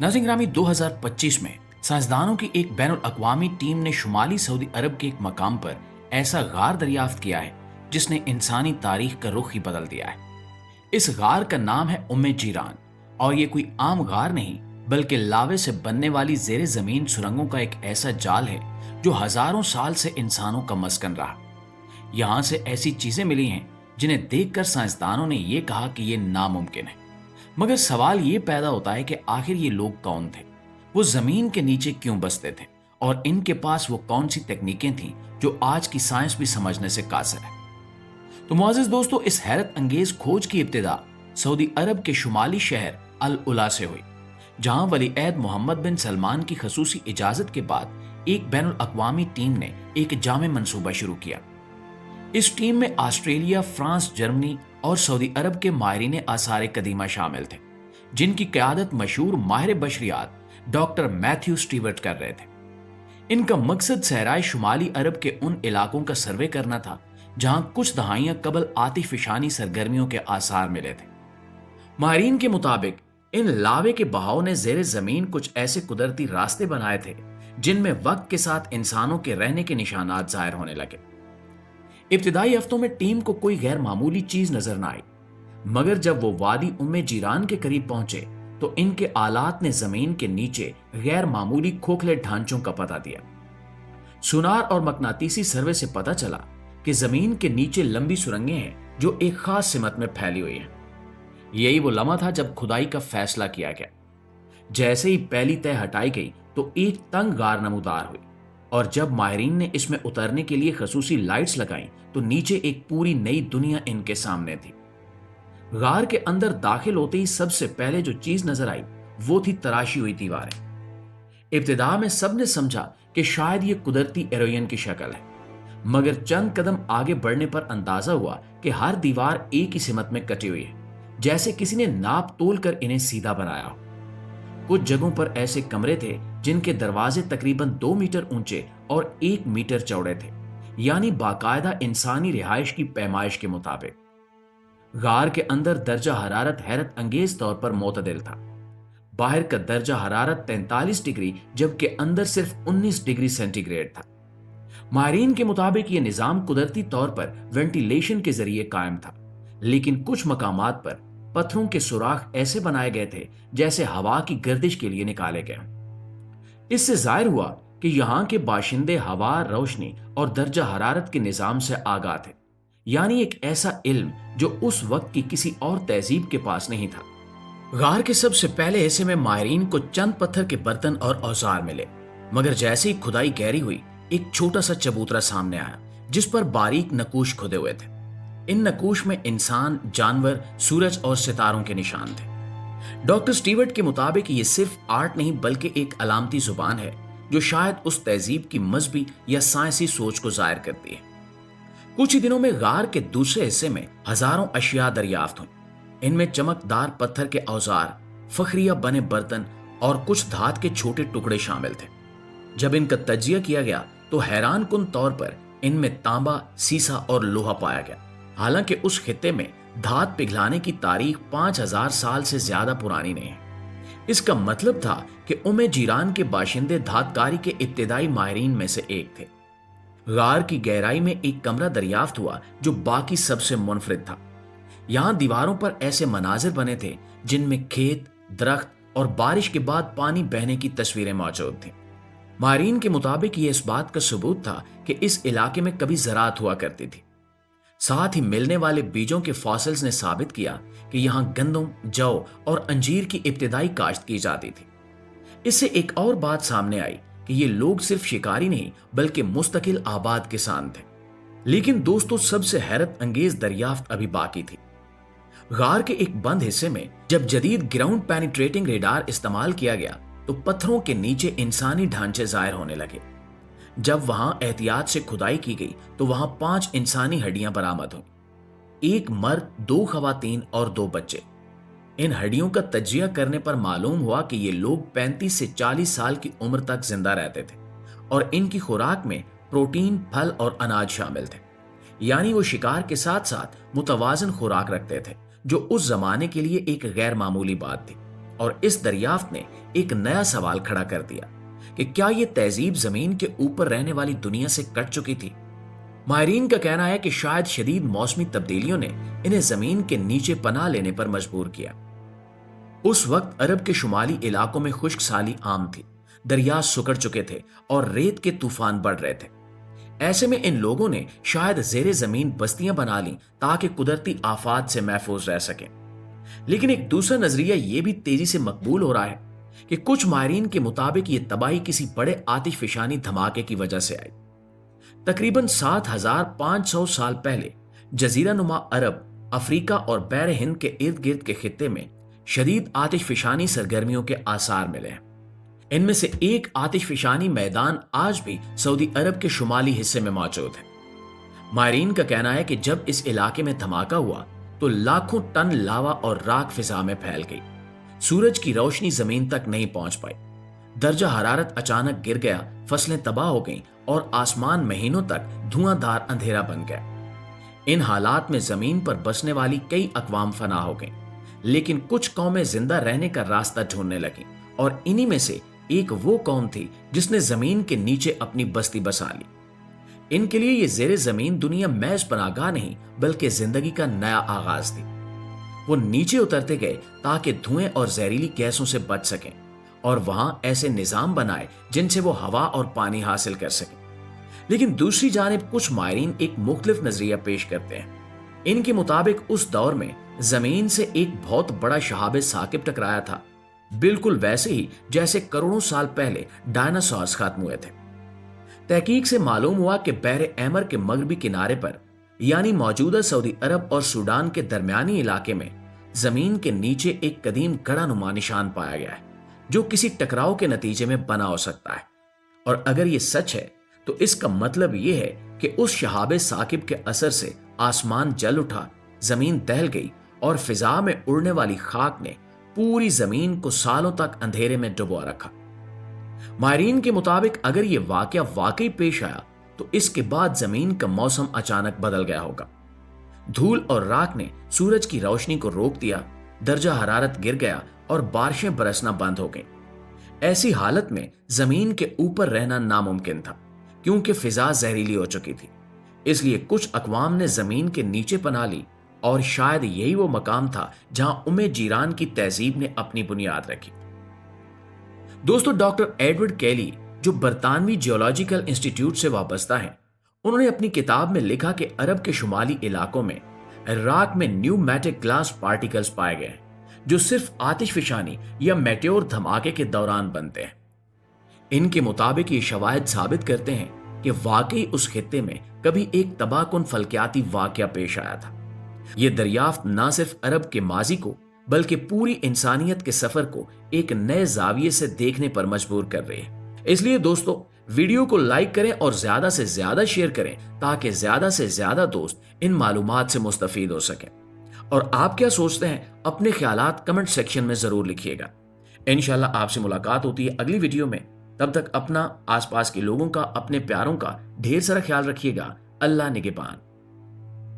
नाज़रीन ग्रामी 2025 में साइंसदानों की एक बैनुल अक़वामी टीम ने शुमाली सऊदी अरब के एक मकाम पर ऐसा गार दरियाफ्त किया है जिसने इंसानी तारीख का रुख ही बदल दिया है। इस गार का नाम है उम्मे जीरान और ये कोई आम गार नहीं बल्कि लावे से बनने वाली जेर जमीन सुरंगों का एक ऐसा जाल है जो हजारों साल से इंसानों का मस्कन रहा। यहाँ से ऐसी चीजें मिली हैं जिन्हें देखकर साइंसदानों ने यह कहा कि यह नामुमकिन है। मगर सवाल ये पैदा होता है कि आखिर ये लोग कौन थे, वो जमीन के नीचे क्यों बसते थे और इनके पास वो कौन सी तकनीकें थीं जो आज की साइंस भी समझने से कासिर है। तो मुआज़िज़ दोस्तों, इस हैरत अंगेज खोज की इब्तिदा सऊदी अरब के शुमाली शहर अल उला से हुई, जहां वलीअहद मोहम्मद बिन सलमान की खसूसी इजाजत के बाद एक बैनुल अक़वामी टीम ने एक जामे मंसूबा शुरू किया। इस टीम में ऑस्ट्रेलिया, फ्रांस, जर्मनी और सऊदी अरब के माहिरीन आसार कदीमा शामिल थे, जिनकी क़यादत मशहूर माहिर बशरियात डॉक्टर मैथ्यू स्टीवर्ट कर रहे थे। इनका मकसद सहराए शुमाली अरब के उन इलाकों का सर्वे करना था जहां कुछ दहाइयां कबल आतिफिशानी सरगर्मियों के आसार मिले थे। माहिरीन के मुताबिक इन लावे के बहाव ने जेर जमीन कुछ ऐसे कुदरती रास्ते बनाए थे जिनमें वक्त के साथ इंसानों के रहने के निशानात जाहिर होने लगे। इब्तिदाई हफ्तों में टीम को कोई गैर मामूली चीज नजर न आई, मगर जब वो वादी उम्मे जीरान के करीब पहुंचे तो इनके आलात ने जमीन के नीचे गैर मामूली खोखले ढांचों का पता दिया। सुनार और मकनातीसी सर्वे से पता चला कि जमीन के नीचे लंबी सुरंगें हैं जो एक खास सिमत में फैली हुई हैं। यही वो लम्हा था जब खुदाई का फैसला किया गया। जैसे ही पहली तह हटाई गई तो एक तंग गार नमूदार हुई और जब माहिरीन ने इसमें उतरने के लिए खसूसी लाइट्स लगाई तो नीचे एक पूरी नई दुनिया इनके सामने थी। गार के अंदर दाखिल होते ही सबसे पहले जो चीज नजर आई वो थी तराशी हुई दीवारें। इब्तिदा में सबने समझा कि शायद ये कुदरती एरोयन की शक्ल है, मगर चंद कदम आगे बढ़ने पर अंदाजा हुआ कि हर दीवार एक ही सिमत में कटी हुई है, जैसे किसी ने नाप तोल कर इन्हें सीधा बनाया हो। कुछ जगहों पर ऐसे कमरे थे जिनके दरवाजे तकरीबन 2 मीटर ऊंचे और 1 मीटर चौड़े थे, यानी बाकायदा इंसानी रिहाइश की पैमाइश के मुताबिक। गार के अंदर दर्जा हरारत हैरत अंगेज तौर पर मोतदिल था। बाहर का दर्जा हरारत 43 डिग्री जबकि अंदर सिर्फ 19 डिग्री सेंटीग्रेड था। माहिरीन के मुताबिक यह निजाम कुदरती तौर पर वेंटिलेशन के जरिए कायम था, लेकिन कुछ मकामात पर पत्थरों के सुराख ऐसे बनाए गए थे जैसे हवा की गर्दिश के लिए निकाले गए। इससे जाहिर हुआ कि यहाँ के बाशिंदे हवा, रोशनी और दर्जा हरारत के निजाम से आगाह थे, यानी एक ऐसा इल्म जो उस वक्त की किसी और तहजीब के पास नहीं था। गार के सबसे पहले हिस्से में माहिरीन को चंद पत्थर के बर्तन और औजार मिले, मगर जैसे ही खुदाई गहरी हुई एक छोटा सा चबूतरा सामने आया जिस पर बारीक नकूश खुदे हुए थे। इन नकूश में इंसान, जानवर, सूरज और सितारों के निशान थे। डॉक्टर स्टीवर्ट के मुताबिक ये सिर्फ आर्ट नहीं बल्कि एक अलामती जुबान है जो शायद उस तहजीब की मजहबी या साइंसी सोच को जाहिर करती है। कुछ ही दिनों में गार के दूसरे हिस्से में हजारों अशिया दरियाफ्त हुई। इनमें चमकदार पत्थर के औजार, फखरिया बने बर्तन और कुछ धात के छोटे टुकड़े शामिल थे। जब इनका तजिया किया गया तो हैरान कुन तौर पर इनमें तांबा, सीसा और लोहा पाया गया। हालांकि उस खित्ते में धात पिघलाने की तारीख 5000 साल से ज्यादा पुरानी नहीं है। इसका मतलब था कि उम्मे जीरान के बाशिंदे धातकारी के इब्तिदाई माहिरीन में से एक थे। गार की गहराई में एक कमरा दरियाफ्त हुआ जो बाकी सबसे मुनफरिद था। यहां दीवारों पर ऐसे मनाजिर बने थे जिनमें खेत, दरख्त और बारिश के बाद पानी बहने की तस्वीरें मौजूद थीं। माहिरीन के मुताबिक ये इस बात का सबूत था कि इस इलाके में कभी ज़राअत हुआ करती थी। साथ ही मिलने वाले बीजों के फॉसिल्स ने साबित किया कि यहाँ गंदम, जौ और अंजीर की इब्तिदाई काश्त की जाती थी। इससे एक और बात सामने आई कि ये लोग सिर्फ शिकारी नहीं बल्कि मुस्तकिल आबाद किसान थे। लेकिन दोस्तों, सबसे हैरत अंगेज दरियाफ्त अभी बाकी थी। गार के एक बंद हिस्से में जब जदीद ग्राउंड पेनिट्रेटिंग रेडार इस्तेमाल किया गया तो पत्थरों के नीचे इंसानी ढांचे जाहिर होने लगे। जब वहां एहतियात से खुदाई की गई तो वहां 5 इंसानी हड्डियां बरामद हुई, एक मर्द, 2 खवातीन और 2 बच्चे। इन हड्डियों का तजिया करने पर मालूम हुआ कि ये लोग 35 से 40 साल की उम्र तक जिंदा रहते थे और इनकी खुराक में प्रोटीन, फल और अनाज शामिल थे, यानी वो शिकार के साथ साथ मुतवाजन खुराक रखते थे, जो उस जमाने के लिए एक गैर मामूली बात थी اور اس دریافت نے ایک نیا سوال کھڑا کر دیا کہ کیا یہ تہذیب زمین کے اوپر رہنے والی دنیا سے کٹ چکی تھی؟ ماہرین کا کہنا ہے کہ شاید شدید موسمی تبدیلیوں نے انہیں زمین کے نیچے پناہ لینے پر مجبور کیا۔ اس وقت عرب کے شمالی علاقوں میں خشک سالی عام تھی، دریا سکڑ چکے تھے اور ریت کے طوفان بڑھ رہے تھے۔ ایسے میں ان لوگوں نے شاید زیر زمین بستیاں بنا لیں تاکہ قدرتی آفات سے محفوظ رہ سکیں۔ لیکن ایک دوسرا نظریہ یہ بھی تیزی سے مقبول ہو رہا ہے کہ کچھ ماہرین کے مطابق یہ تباہی کسی بڑے آتش فشانی دھماکے کی وجہ سے آئی۔ تقریباً 7500 سال پہلے جزیرہ نما عرب، افریقہ اور بحر ہند کے ارد گرد کے خطے میں شدید آتش فشانی سرگرمیوں کے آثار ملے ہیں۔ ان میں سے ایک آتش فشانی میدان آج بھی سعودی عرب کے شمالی حصے میں موجود ہے۔ ماہرین کا کہنا ہے کہ جب اس علاقے میں دھماکہ ہوا تو لاکھوں ٹن لاوا اور راکھ فضا میں پھیل گئی۔ سورج کی روشنی زمین تک نہیں پہنچ پائی، درجہ حرارت اچانک گر گیا، فصلیں تباہ ہو گئیں اور آسمان مہینوں تک دھواں دھار اندھیرا بن گیا۔ ان حالات میں زمین پر بسنے والی کئی اقوام فنا ہو گئیں، لیکن کچھ قومیں زندہ رہنے کا راستہ ڈھونڈنے لگیں، اور انہی میں سے ایک وہ قوم تھی جس نے زمین کے نیچے اپنی بستی بسا لی۔ ان کے لیے یہ زیر زمین دنیا محض پناہگاہ نہیں بلکہ زندگی کا نیا آغاز تھی۔ وہ نیچے اترتے گئے تاکہ دھوئیں اور زہریلی گیسوں سے بچ سکیں، اور وہاں ایسے نظام بنائے جن سے وہ ہوا اور پانی حاصل کر سکیں۔ لیکن دوسری جانب کچھ ماہرین ایک مختلف نظریہ پیش کرتے ہیں۔ ان کے مطابق اس دور میں زمین سے ایک بہت بڑا شہاب ثاقب ٹکرایا تھا، بالکل ویسے ہی جیسے کروڑوں سال پہلے ڈائناسورز ختم ہوئے تھے۔ تحقیق سے معلوم ہوا کہ بحر احمر کے مغربی کنارے پر، یعنی موجودہ سعودی عرب اور سوڈان کے درمیانی علاقے میں، زمین کے نیچے ایک قدیم گڑھا نما نشان پایا گیا ہے جو کسی ٹکراؤ کے نتیجے میں بنا ہو سکتا ہے۔ اور اگر یہ سچ ہے تو اس کا مطلب یہ ہے کہ اس شہاب ثاقب کے اثر سے آسمان جل اٹھا، زمین دہل گئی اور فضا میں اڑنے والی خاک نے پوری زمین کو سالوں تک اندھیرے میں ڈبو رکھا۔ ماہرین کے مطابق اگر یہ واقعہ واقعی پیش آیا تو اس کے بعد زمین کا موسم اچانک بدل گیا ہوگا۔ دھول اور راکھ نے سورج کی روشنی کو روک دیا، درجہ حرارت گر گیا اور بارشیں برسنا بند ہو گئیں۔ ایسی حالت میں زمین کے اوپر رہنا ناممکن تھا کیونکہ فضا زہریلی ہو چکی تھی۔ اس لیے کچھ اقوام نے زمین کے نیچے پناہ لی، اور شاید یہی وہ مقام تھا جہاں جیران کی تہذیب نے اپنی بنیاد رکھی۔ دوستو، ڈاکٹر ایڈورڈ کیلی جو برطانوی جیولوجیکل انسٹیٹیوٹ سے وابستہ ہیں، انہوں نے اپنی کتاب میں لکھا کہ عرب کے شمالی علاقوں میں راک میں نیومیٹک گلاس پارٹیکلز پائے گئے ہیں جو صرف آتش فشانی یا میٹیور دھماکے کے دوران بنتے ہیں۔ ان کے مطابق یہ شواہد ثابت کرتے ہیں کہ واقعی اس خطے میں کبھی ایک تباہ کن فلکیاتی واقعہ پیش آیا تھا۔ یہ دریافت نہ صرف عرب کے ماضی کو بلکہ پوری انسانیت کے سفر کو ایک نئے زاویے سے دیکھنے پر مجبور کر رہی ہے۔ اس لیے دوستو، ویڈیو کو لائک کریں اور زیادہ سے زیادہ شیئر کریں تاکہ زیادہ سے زیادہ دوست ان معلومات سے مستفید ہو سکیں۔ اور آپ کیا سوچتے ہیں؟ اپنے خیالات کمنٹ سیکشن میں ضرور لکھیے گا۔ انشاءاللہ آپ سے ملاقات ہوتی ہے اگلی ویڈیو میں۔ تب تک اپنا، آس پاس کے لوگوں کا، اپنے پیاروں کا ڈھیر سارا خیال رکھیے گا۔ اللہ نگہبان۔